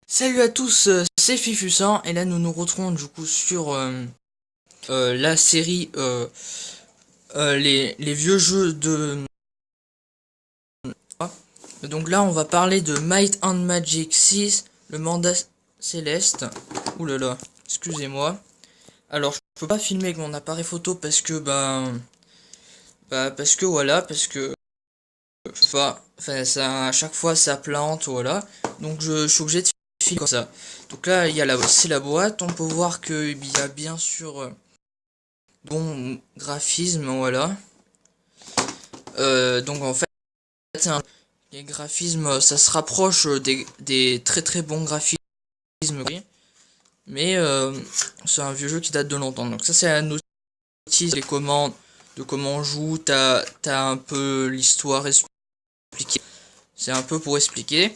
Salut à tous, c'est Fifusan et là nous nous retrouvons du coup sur la série les vieux jeux de... Donc là on va parler de Might and Magic 6, le mandat céleste. Ouh là là, excusez-moi. Alors je peux pas filmer avec mon appareil photo parce que parce que voilà, parce que enfin ça à chaque fois ça plante, voilà. Donc je suis obligé de filmer comme ça. Donc là il y a c'est la boîte, on peut voir que il y a bien sûr bon graphisme, voilà. Donc en fait, les graphismes, ça se rapproche des très très bons graphismes, oui. Mais c'est un vieux jeu qui date de longtemps. Donc ça c'est un notice, les commandes, de comment on joue, t'as un peu l'histoire expliquée. C'est un peu pour expliquer.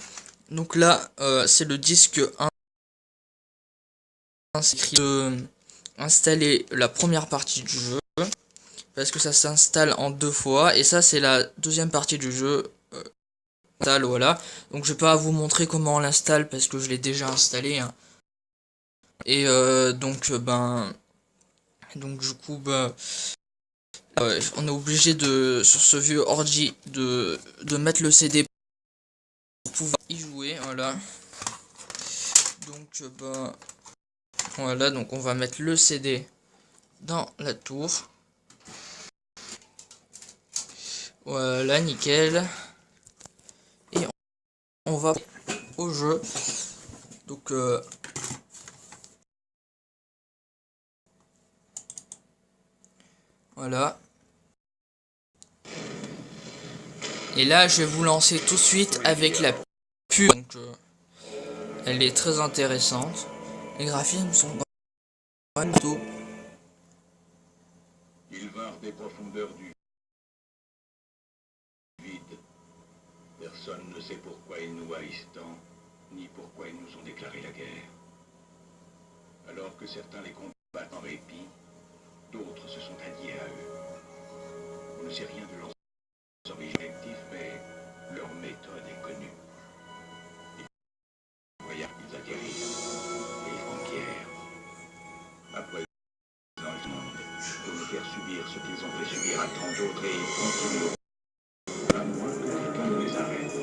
Donc là, c'est le disque 1, c'est écrit de installer la première partie du jeu. Parce que ça s'installe en deux fois. Et ça c'est la deuxième partie du jeu. Voilà. Donc je vais pas vous montrer comment on l'installe parce que je l'ai déjà installé, hein. Et donc du coup on est obligé de sur ce vieux ordi de mettre le CD pour pouvoir y jouer, voilà. Donc voilà, donc on va mettre le CD dans la tour. Voilà, nickel. Et on va au jeu. Donc voilà. Et là, je vais vous lancer tout de suite avec la pub. Donc, elle est très intéressante. Les graphismes sont pas du tout. Ils vinrent des profondeurs du vide. Personne ne sait pourquoi ils nous haïssent tant, ni pourquoi ils nous ont déclaré la guerre. Alors que certains les combattent en répit, d'autres se sont alliés à eux. On ne sait rien de leurs objectifs, mais leur méthode est connue. Les voyages qu'ils atterrissent, et ils font guerre. Après, dans le monde, pour nous faire subir ce qu'ils ont fait subir à tant d'autres, et ils continueront à moins que quelqu'un ne les arrête.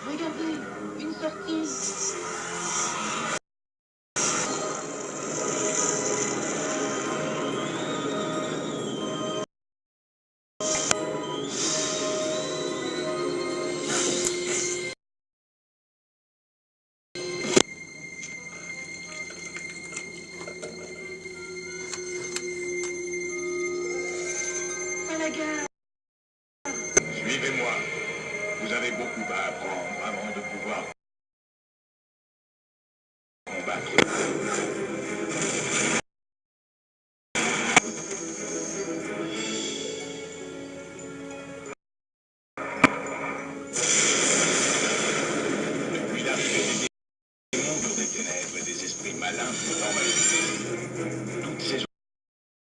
Regardez, une sortie. À la gare. Suivez-moi. Vous avez beaucoup à apprendre avant de pouvoir combattre. Depuis l'arrivée des démons, des ténèbres et des esprits malins dans ma vie, toutes ces choses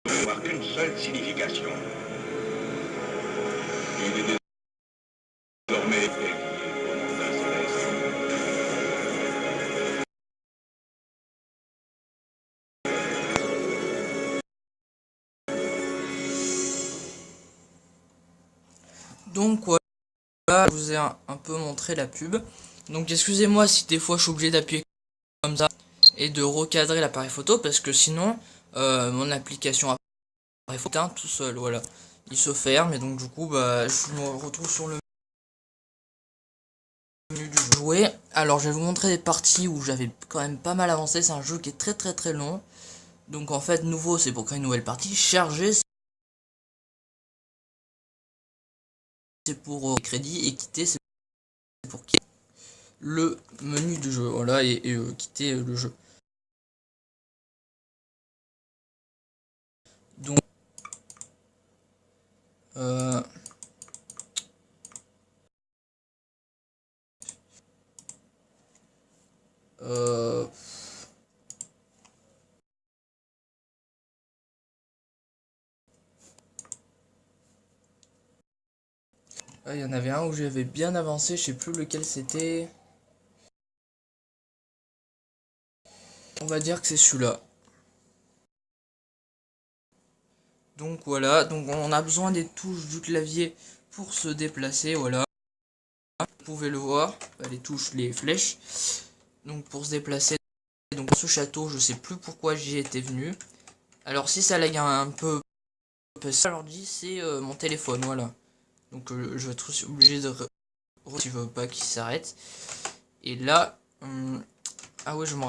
n'ont voir qu'une seule signification. Il est désormais élié au mandat céleste. Donc voilà, je vous ai un peu montré la pub. Donc excusez-moi si des fois je suis obligé d'appuyer comme ça et de recadrer l'appareil photo parce que sinon mon application appareil photo éteint tout seul, voilà. Il se ferme et donc du coup je me retrouve sur le menu du jeu. Jouer. Alors je vais vous montrer des parties où j'avais quand même pas mal avancé. C'est un jeu qui est très très très long. Donc en fait nouveau c'est pour créer une nouvelle partie. Charger c'est pour crédit et quitter c'est pour quitter. le menu de jeu, voilà, et quitter le jeu. Donc il y en avait un où j'avais bien avancé, je sais plus lequel c'était. On va dire que c'est celui-là. Donc voilà, donc on a besoin des touches du clavier pour se déplacer, voilà. Vous pouvez le voir, les touches, les flèches. Donc pour se déplacer, donc dans ce château, je sais plus pourquoi j'y étais venu. Alors si ça lag un peu, alors dit c'est mon téléphone, voilà. Donc je vais être obligé de si je veux pas qu'il s'arrête. Et là, ah ouais, je me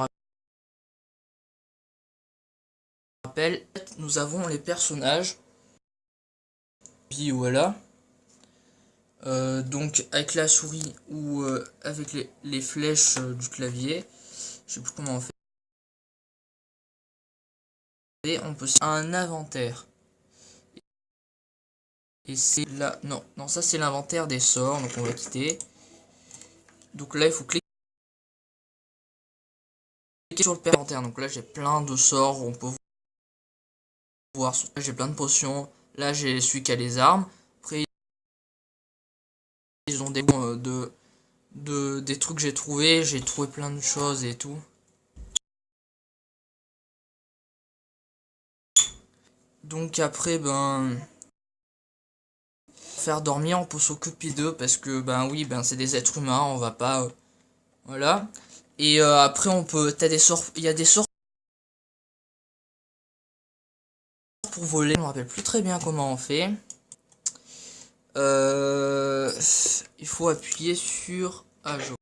rappelle, nous avons les personnages. Puis voilà. Donc avec la souris ou avec les flèches du clavier, je sais plus comment on fait. Et on peut un inventaire. Et c'est là, non, ça c'est l'inventaire des sorts, donc on va quitter. Donc là il faut cliquer sur le inventaire. Donc là j'ai plein de sorts, on peut voir. Là j'ai plein de potions. Là j'ai celui qui a les armes. Après ils ont des bons des trucs que j'ai trouvé plein de choses et tout. Donc après faire dormir, on peut s'occuper d'eux parce que oui, c'est des êtres humains, on va pas voilà. Et après on peut, t'as des sorts, il y a des sorts pour voler, je me rappelle plus très bien comment on fait. Il faut appuyer sur je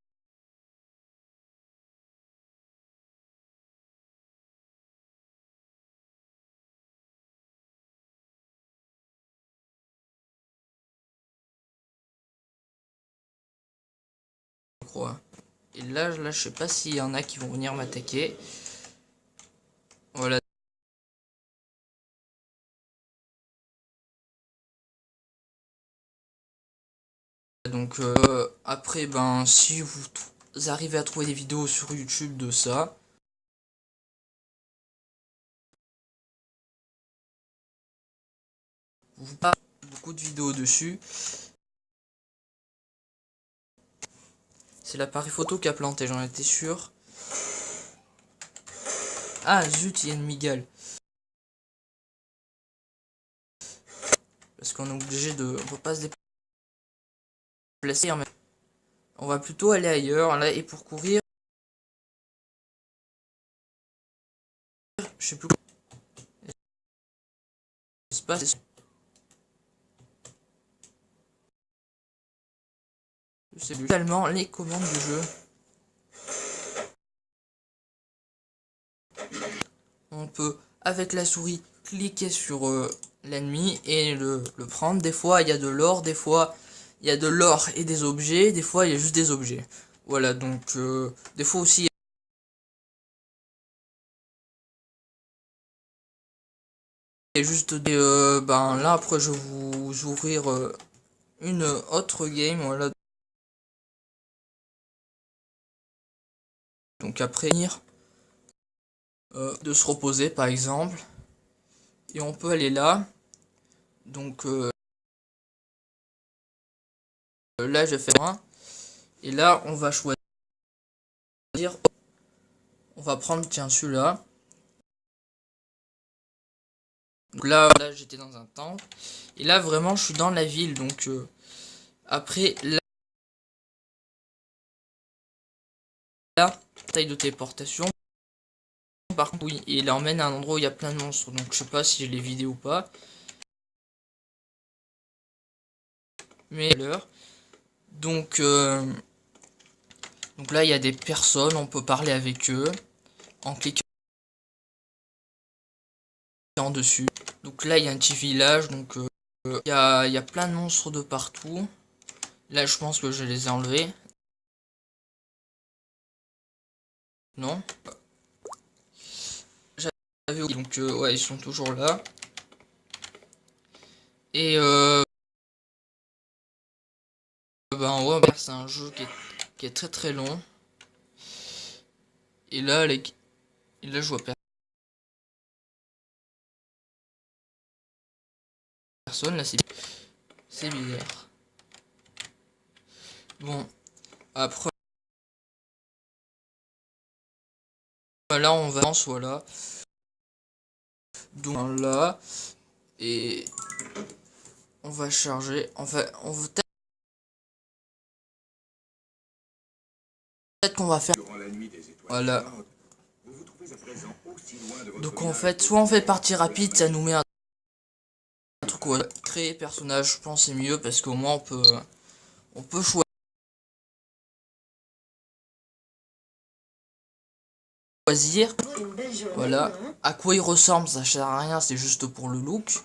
crois. Et là je sais pas s'il y en a qui vont venir m'attaquer. Voilà. Donc après si vous arrivez à trouver des vidéos sur YouTube de ça, vous pas beaucoup de vidéos dessus. C'est l'appareil photo qui a planté, j'en étais sûr. Ah zut, il y a une migale. Parce qu'on est obligé de, on peut pas se déplacer. On va plutôt aller ailleurs là, et pour courir, je sais plus quoi. Espace. C'est totalement les commandes du jeu. On peut avec la souris cliquer sur l'ennemi et le prendre. Des fois il y a de l'or, des fois il y a de l'or et des objets, des fois il y a juste des objets. Voilà, donc des fois aussi il y a juste des là après je vais vous ouvrir une autre game, voilà. Donc après de se reposer par exemple, et on peut aller là. Donc là je fais un, et là on va choisir, on va prendre tiens celui-là. Donc là j'étais dans un temple, et là vraiment je suis dans la ville. Donc après là taille de téléportation, par contre oui, et il emmène à un endroit où il y a plein de monstres. Donc je sais pas si je l'ai vidé ou pas, mais l'heure. Donc là il y a des personnes, on peut parler avec eux en cliquant dessus. Donc là il y a un petit village, donc il y a plein de monstres de partout. Là je pense que je les ai enlevés. Non. J'avais oublié. Donc ouais, ils sont toujours là. Et ben ouais, c'est un jeu qui est très très long. Et là, je vois personne. Là, c'est bizarre. Bon, après, là, on va voilà. Donc là, et on va charger. Enfin, on va peut-être qu'on va faire. Voilà. Donc en fait, soit on fait partie rapide, ça nous met un truc où créer personnage, je pense c'est mieux parce qu'au moins on peut choisir. Voilà. À quoi il ressemble, ça sert à rien, c'est juste pour le look.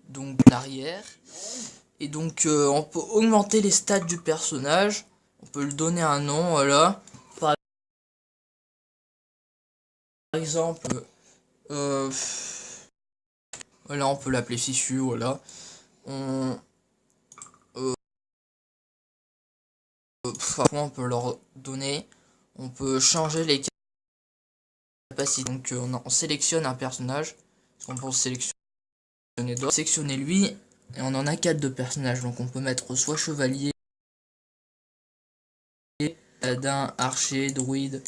Donc l'arrière. Et donc on peut augmenter les stats du personnage. On peut lui donner un nom, voilà. Par exemple, euh, voilà, on peut l'appeler Fichu, voilà. On peut leur donner. On peut changer les capacités. Donc on sélectionne un personnage. On peut sélectionner d'autres. Sélectionner lui. Et on en a 4 de personnages. Donc on peut mettre soit chevalier, paladin, archer, druide.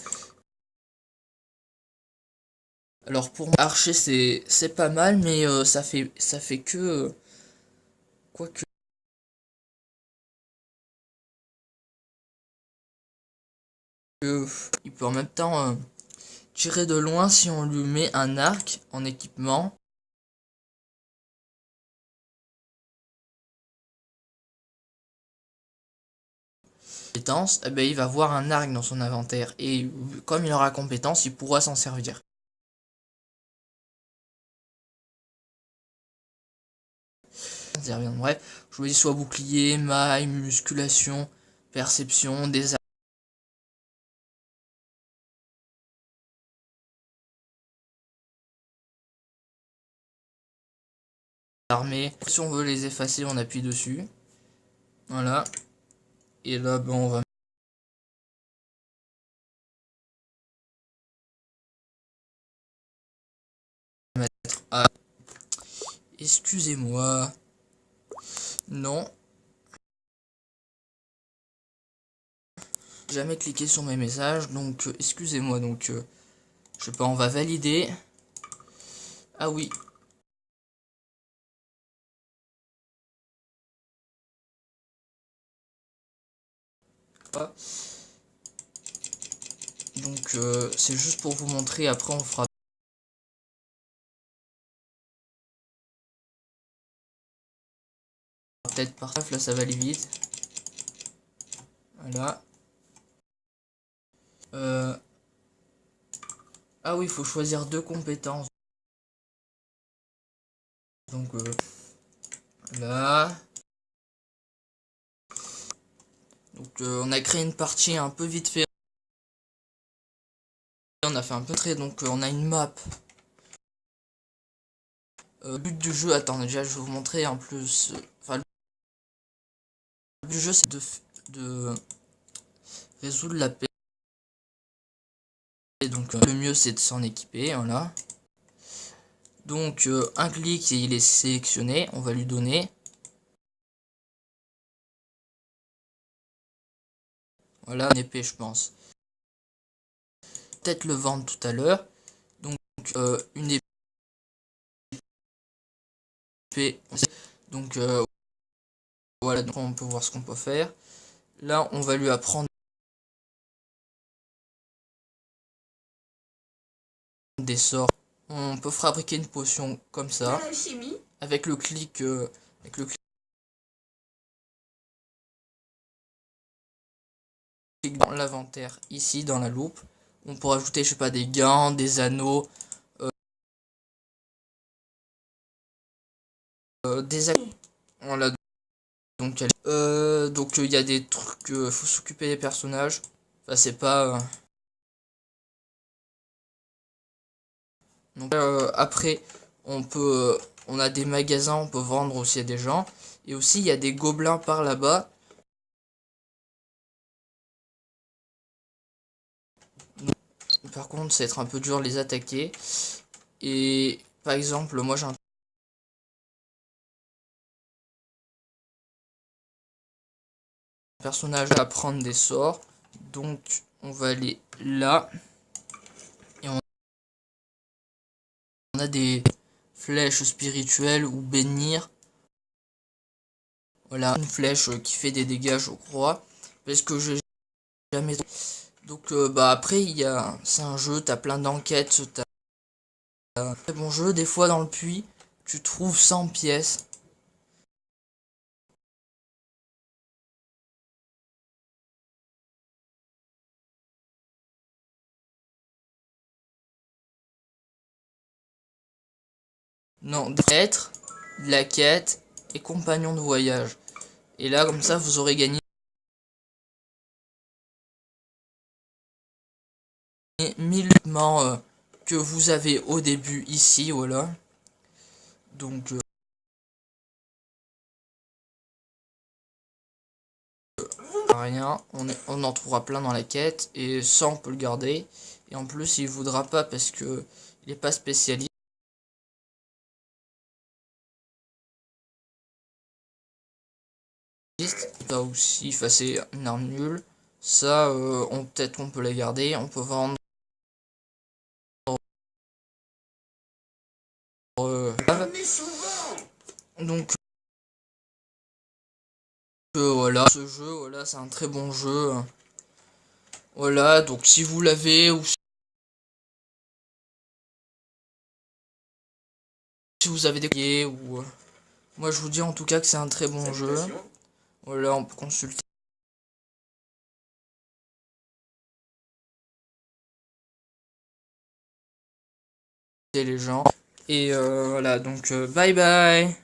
Alors pour moi, archer c'est pas mal, mais ça fait que quoique il peut en même temps tirer de loin si on lui met un arc en équipement. Compétence, eh ben, il va avoir un arc dans son inventaire et comme il aura compétence, il pourra s'en servir. Bref, choisis soit bouclier, maille, musculation, perception, des armées. Si on veut les effacer, on appuie dessus. Voilà. Et là, ben, on va mettre à... Excusez-moi. Non. Jamais cliqué sur mes messages, donc excusez-moi. Donc, je sais pas, on va valider. Ah oui. Donc, c'est juste pour vous montrer. Après, on fera peut-être par là, ça va aller vite. Voilà. Ah oui, il faut choisir 2 compétences. Donc là. Donc on a créé une partie un peu vite fait. On a fait un peu très. Donc on a une map. But du jeu, attends, déjà je vais vous montrer en plus. Enfin, le but du jeu c'est de résoudre la paix. Donc le mieux c'est de s'en équiper, voilà. Donc un clic et il est sélectionné, on va lui donner. Voilà, une épée je pense. Peut-être le vendre tout à l'heure. Donc une épée. Donc voilà, donc on peut voir ce qu'on peut faire. Là on va lui apprendre des sorts. On peut fabriquer une potion comme ça. Avec le clic dans l'inventaire ici dans la loupe. On peut ajouter, je sais pas, des gants, des anneaux, des voilà. Donc il y a des trucs, faut s'occuper des personnages. Enfin c'est pas. Donc après on a des magasins, on peut vendre aussi à des gens. Et aussi il y a des gobelins par là-bas. Par contre, ça va être un peu dur de les attaquer. Et par exemple, moi j'ai un personnage à prendre des sorts. Donc on va aller là. Et on a des flèches spirituelles ou bénir. Voilà, une flèche qui fait des dégâts, je crois. Parce que j'ai jamais. Donc bah après c'est un jeu, t'as plein d'enquêtes, t'as un très bon jeu. Des fois dans le puits, tu trouves 100 pièces. Non, être la quête et compagnon de voyage. Et là comme ça vous aurez gagné 1000 que vous avez au début ici, voilà. Donc rien, on en trouvera plein dans la quête et ça on peut le garder. Et en plus il voudra pas parce que il est pas spécialiste. Ça aussi, enfin c'est une arme nulle. Ça peut-être qu'on peut la garder, on peut vendre. Donc voilà, ce jeu, voilà, c'est un très bon jeu. Voilà, donc si vous l'avez ou si vous avez des ou moi je vous dis en tout cas que c'est un très bon jeu. Voilà, on peut consulter les gens. Et voilà, donc bye bye.